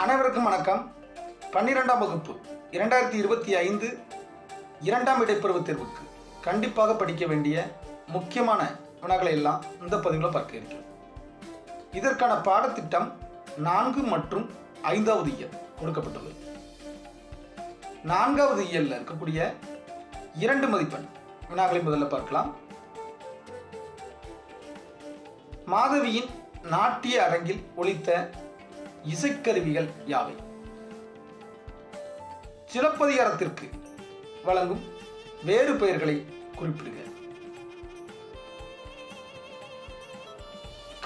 அனைவருக்கும் வணக்கம். 12ஆம் வகுப்பு 2025 இரண்டாம் இடைப்பருவத் தேர்வுக்கு கண்டிப்பாக படிக்க வேண்டிய முக்கியமான வினாக்களை எல்லாம் இந்த பதிவில் பார்க்க இருக்கிறோம். இதற்கான பாடத்திட்டம் 4 மற்றும் 5வது இயல் கொடுக்கப்பட்டுள்ளது. 4வது இயலில் இருக்கக்கூடிய 2 மதிப்பெண் வினாக்களை முதல்ல பார்க்கலாம். மாதவியின் நாட்டிய அரங்கில் ஒலித்த இசைக்கருவிகள் யாவை? சிலப்பதிகாரத்திற்கு வழங்கும் வேறு பெயர்களை குறிப்பிடுக.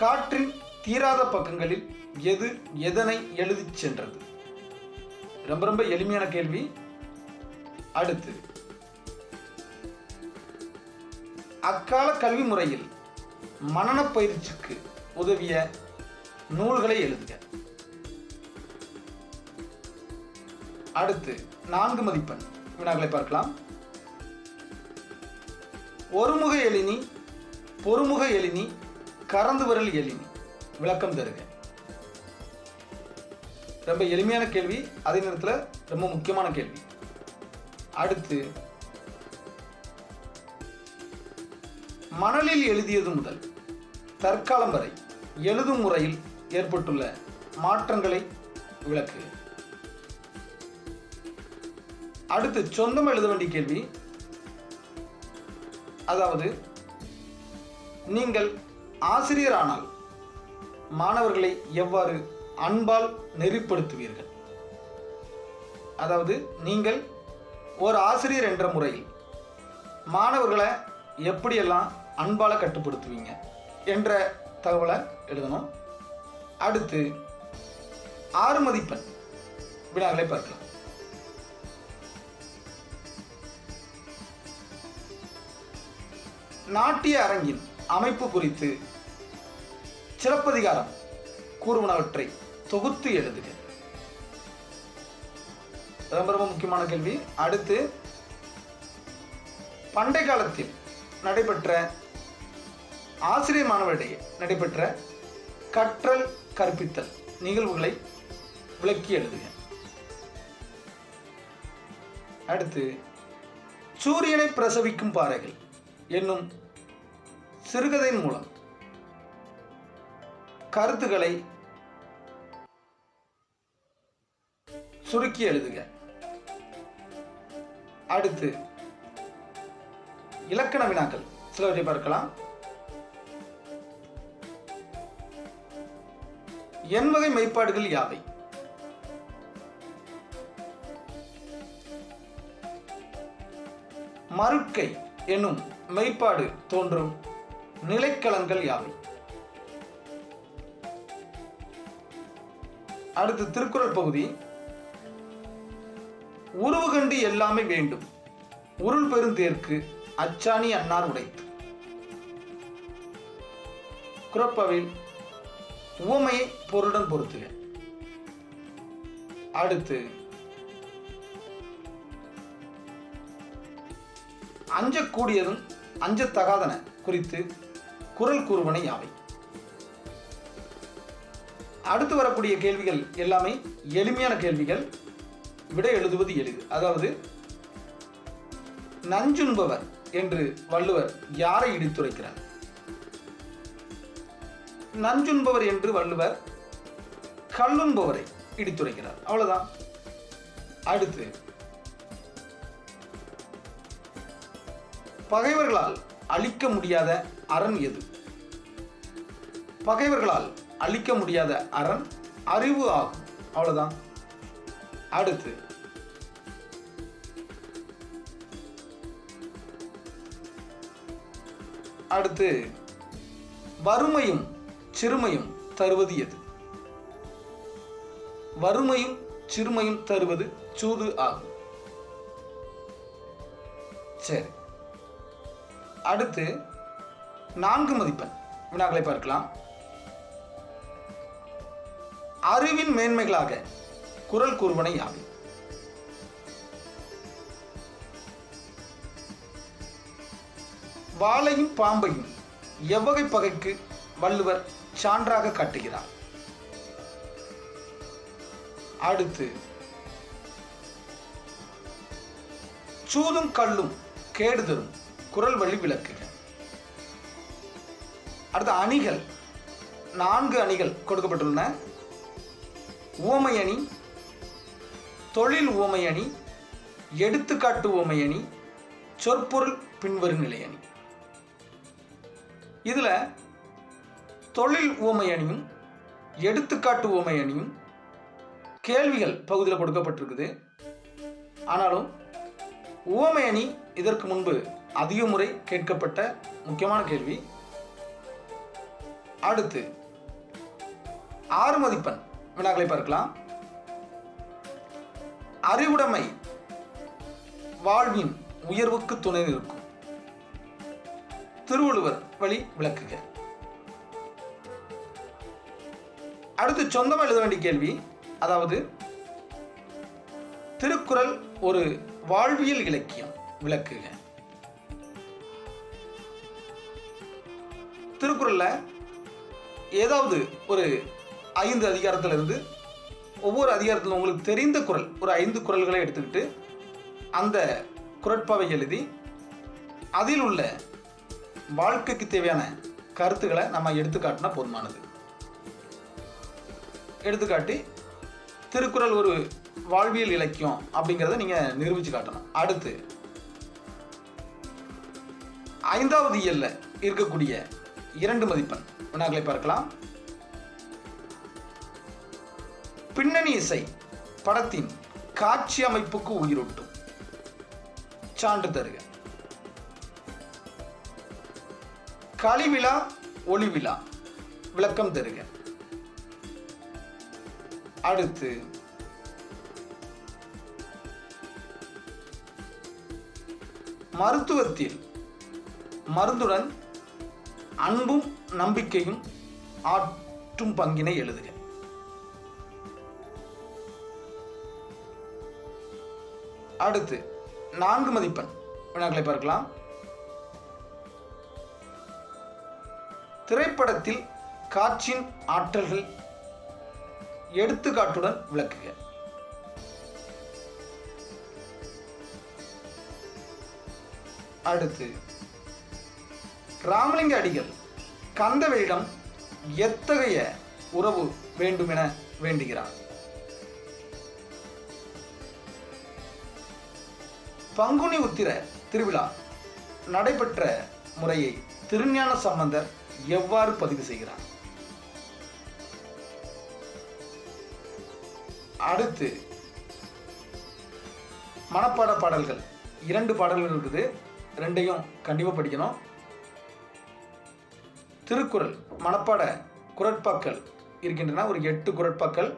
காற்றின் தீராத பக்கங்களில் எது எதனை எழுதிச் சென்றது? ரொம்ப எளிமையான கேள்வி. அடுத்து, அக்கால கல்வி முறையில் மனன பயிற்சிக்கு உதவிய நூல்களை எழுதுக. அடுத்து 4 மதிப்பெண் வினாக்களை பார்க்கலாம். ஒருமுக எழினி, பொறுமுக எழினி, கறந்து விரல் எழினி விளக்கம் தருக. ரொம்ப எளிமையான கேள்வி, அதே நேரத்தில் ரொம்ப முக்கியமான கேள்வி. அடுத்து, மணலில் எழுதியது முதல் தற்காலம் வரை எழுதும் முறையில் ஏற்பட்டுள்ள மாற்றங்களை விளக்குக. அடுத்து, சொந்தம் எழுத வேண்டிய கேள்வி. அதாவது, நீங்கள் ஆசிரியரானால் மாணவர்களை எவ்வாறு அன்பால் நெறிப்படுத்துவீர்கள்? அதாவது, நீங்கள் ஒரு ஆசிரியர் என்ற முறையில் மாணவர்களை எப்படியெல்லாம் அன்பால் கட்டுப்படுத்துவீங்க என்ற தகவலை எழுதணும். அடுத்து 6 மதிப்பெண் வினாக்களை பார்க்கலாம். நாட்டிய அரங்கின் அமைப்பு குறித்து சிலப்பதிகாரம் கூறுவனவற்றை தொகுத்து எழுதுக. ரொம்ப முக்கியமான கேள்வி. அடுத்து, பண்டை காலத்தில் நடைபெற்ற ஆசிரியர் மாணவரிடையே நடைபெற்ற கற்றல் கற்பித்தல் நிகழ்வுகளை விளக்கி எழுதுக. அடுத்து, சூரியனை பிரசவிக்கும் பாறைகள் என்னும் சிறுகதையின் மூலம் கருத்துக்களை சுருக்கி எழுதுக. அடுத்து, இலக்கண வினாக்கள் சிலவற்றை பார்க்கலாம். எண்வகை மெய்ப்பாடுகள் யாவை? மருட்கை என்னும் மெய்ப்பாடு தோன்றும் நிலைக்களங்கள் யாவை? அடுத்து, திருக்குறள் பகுதி. உருவு கண்டு எல்லாமே வேண்டும், உருள் பெருந்தேர்க்கு அச்சாணி அன்னார் உடைத்து. குறப்பவில் உவமையை பொருளுடன் பொருத்துக. அடுத்து, அஞ்சக்கூடியதும் அஞ்சத்தகாதன குறித்து குறள் கூறுவன யாவை? அடுத்து வரக்கூடிய கேள்விகள் எல்லாமே எளிமையான கேள்விகள், விடை எழுதுவது எளிது. அதாவது, நஞ்சுண்பவர் என்று வள்ளுவர் யாரை இடித்துரைக்கிறார்? நஞ்சுண்பவர் என்று வள்ளுவர் கள்ளுண்பவரை இடித்துரைக்கிறார். அவ்வளவுதான். அடுத்து, பகைவர்களால் அழிக்க முடியாத அரண் எது? பகைவர்களால் அழிக்க முடியாத அரண் அறிவு ஆகும். அவ்வளவுதான். அடுத்து, வறுமையும் சிறுமையும் தருவது எது? வறுமையும் சிறுமையும் தருவது சூது ஆகும். சரி. அடுத்து 4 மதிப்பெண் வினாக்களை பார்க்கலாம். அறிவின் மேன்மைகளாக குறள் கூறுவன யாவை? வாளையும் பாம்பையும் எவ்வகை பகைக்கு வள்ளுவர் சான்றாக காட்டுகிறார்? அடுத்து சூதும் கல்லும் கேடு தரும், குறள் வழி விளக்குக. அடுத்து அணிகள், 4 அணிகள் கொடுக்கப்பட்டுள்ளன. உவமை அணி, தொழில் உவமை அணி, எடுத்துக்காட்டு உவமை அணி, சொற்பொருள் பின்வரும் நிலை அணி. இதுல தொழில் உவமை அணியும் எடுத்துக்காட்டு உவமை அணியும் கேள்விகள் பகுதியில் கொடுக்கப்பட்டிருக்குது. ஆனாலும் உவமை அணி இதற்கு முன்பு அதிக முறை கேட்கப்பட்ட முக்கியமான கேள்வி. அடுத்து 6 மதிப்பெண் வினாக்களை பார்க்கலாம். அறிவுடைமை வாழ்வின் உயர்வுக்கு துணை நிற்கும், திருவள்ளுவர் வழி விளக்குக. அடுத்து சொந்தமாக எழுத வேண்டிய கேள்வி, அதாவது திருக்குறள் ஒரு வாழ்வியல் இலக்கியம், விளக்குக. திருக்குறள்ல ஏதாவது ஒரு 5 அதிகாரத்திலிருந்து ஒவ்வொரு அதிகாரத்திலும் உங்களுக்கு தெரிந்த குறள் ஒரு 5 குறள்களை எடுத்துக்கிட்டு அந்த குறட்பாவை எழுதி அதில் உள்ள வாழ்க்கைக்கு தேவையான கருத்துக்களை நம்ம எடுத்துக்காட்டினா போதுமானது. எடுத்துக்காட்டி திருக்குறள் ஒரு வாழ்வியல் இலக்கியம் அப்படிங்கிறத நீங்கள் நிரூபித்து காட்டணும். அடுத்து 5வது இயல்ல இருக்கக்கூடிய 2 மதிப்பெண் வினாக்களை பார்க்கலாம். பின்னணி இசை படத்தின் காட்சி அமைப்புக்கு உயிரூட்டும், சான்று தருக. களிவிழா ஒளிவிழா, விளக்கம் தருக. அடுத்து மருத்துவத்தில் மருந்துடன் அன்பும் நம்பிக்கையும் ஆற்றும் பங்கினை எழுதுக. அடுத்து 4 மதிப்பெண் வினாக்களை பார்க்கலாம். திரைப்படத்தில் காட்சியின் ஆற்றல்கள் எடுத்துக்காட்டுடன் விளக்குக. அடுத்து ராமலிங்க அடிகள் கந்தவேலிடம் எத்தகைய உறவு வேண்டும் என வேண்டுகிறார்? பங்குனி உத்திர திருவிழா நடைபெற்ற முறையை திருஞான சம்பந்தர் எவ்வாறு பதிவு செய்கிறார்? அடுத்து மனப்பாட பாடல்கள் 2 பாடல்கள் இருக்குது, 2ஐயும் கண்டிப்பாக படிக்கணும். திருக்குறள் மனப்பாட குறட்பாக்கள் இருக்கின்றன, ஒரு 8 குறட்பாக்கள்.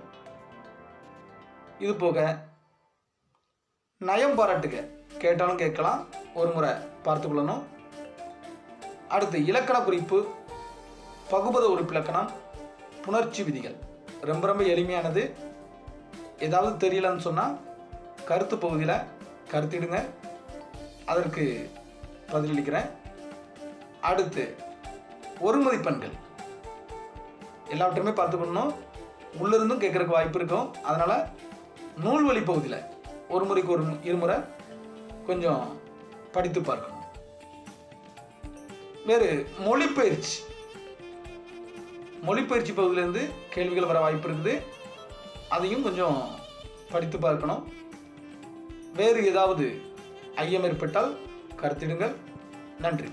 இது போக நயம் பாராட்டுக கேட்டாலும் கேட்கலாம், ஒரு முறை பார்த்துக்கொள்ளணும். அடுத்து இலக்கண குறிப்பு, பகுபத உறுப்பிலக்கணம், புணர்ச்சி விதிகள் ரொம்ப ரொம்ப எளிமையானது. ஏதாவது தெரியலன்னு சொன்னால் கருத்து பகுதியில் கருத்திடுங்க, அதற்கு பதிலளிக்கிறேன். அடுத்து 1 மதிப்பெண்கள் எல்லாவற்றையுமே பார்த்துக்கணும், உள்ளிருந்தும் கேட்கறதுக்கு வாய்ப்பு இருக்கும். அதனால் நூல்வழி பகுதியில் ஒரு முறைக்கு 2 முறை கொஞ்சம் படித்து பார்க்கணும். வேறு மொழிப்பயிற்சி பகுதியிலேருந்து கேள்விகள் வர வாய்ப்பு இருக்குது, அதையும் கொஞ்சம் படித்து பார்க்கணும். வேறு ஏதாவது ஐயம் ஏற்பட்டால் கருத்திடுங்கள். நன்றி.